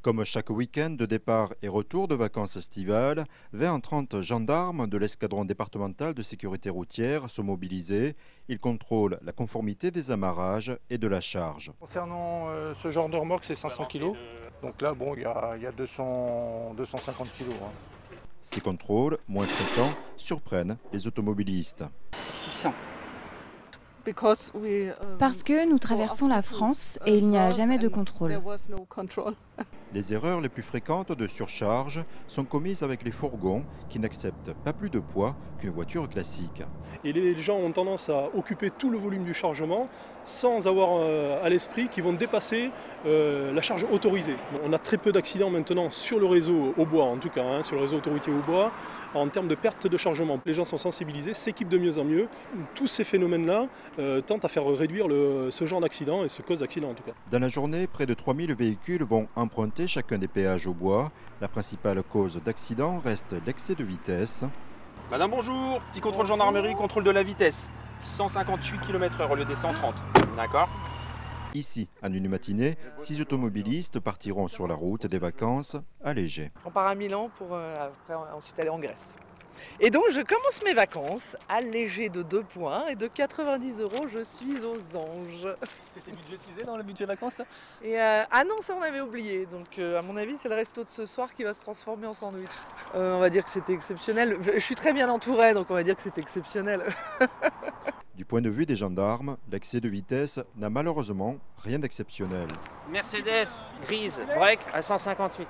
Comme chaque week-end de départ et retour de vacances estivales, 20 à 30 gendarmes de l'escadron départemental de sécurité routière sont mobilisés. Ils contrôlent la conformité des amarrages et de la charge. Concernant ce genre de remorque, c'est 500 kg. Donc là, bon, il y a 250 kg. Ces contrôles, moins fréquents, surprennent les automobilistes. 600. Parce que nous traversons la France et il n'y a jamais de contrôle. Les erreurs les plus fréquentes de surcharge sont commises avec les fourgons qui n'acceptent pas plus de poids qu'une voiture classique. Et les gens ont tendance à occuper tout le volume du chargement sans avoir à l'esprit qu'ils vont dépasser la charge autorisée. On a très peu d'accidents maintenant sur le réseau au bois, en tout cas, sur le réseau autoroutier au bois, en termes de perte de chargement. Les gens sont sensibilisés, s'équipent de mieux en mieux. Tous ces phénomènes-là tentent à faire réduire ce genre d'accident et ce cause d'accident en tout cas. Dans la journée, près de 3000 véhicules vont emprunter chacun des péages au bois. La principale cause d'accident reste l'excès de vitesse. Madame, bonjour. Petit contrôle gendarmerie, contrôle de la vitesse. 158 km/h au lieu des 130. D'accord. Ici, en une matinée, 6 automobilistes partiront sur la route des vacances allégées. On part à Milan pour après ensuite aller en Grèce. Et donc je commence mes vacances allégées de 2 points et de 90 €, je suis aux anges. C'était budgétisé dans le budget vacances ça? Et ah non, ça on avait oublié, donc à mon avis c'est le resto de ce soir qui va se transformer en sandwich. On va dire que c'était exceptionnel, je suis très bien entourée donc on va dire que c'était exceptionnel. Du point de vue des gendarmes, l'excès de vitesse n'a malheureusement rien d'exceptionnel. Mercedes grise, break à 158.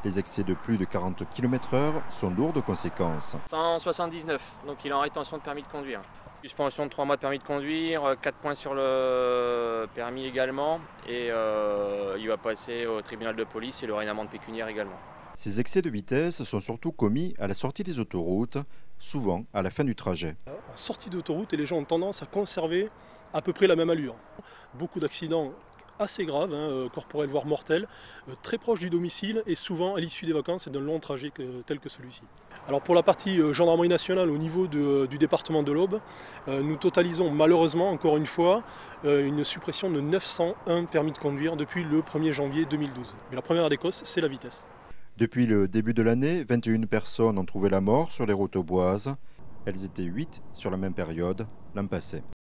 Les excès de plus de 40 km/h sont lourds de conséquences. 179, donc il est en rétention de permis de conduire. Suspension de 3 mois de permis de conduire, 4 points sur le permis également, et il va passer au tribunal de police et il aura une amende pécuniaire également. Ces excès de vitesse sont surtout commis à la sortie des autoroutes, souvent à la fin du trajet. En sortie d'autoroute, et les gens ont tendance à conserver à peu près la même allure. Beaucoup d'accidents assez graves, corporels voire mortels, très proches du domicile et souvent à l'issue des vacances et d'un long trajet tel que celui-ci. Alors pour la partie gendarmerie nationale au niveau du département de l'Aube, nous totalisons malheureusement encore une fois une suppression de 901 permis de conduire depuis le 1er janvier 2012. Mais la première des causes, c'est la vitesse. Depuis le début de l'année, 21 personnes ont trouvé la mort sur les routes auboises. Elles étaient 8 sur la même période l'an passé.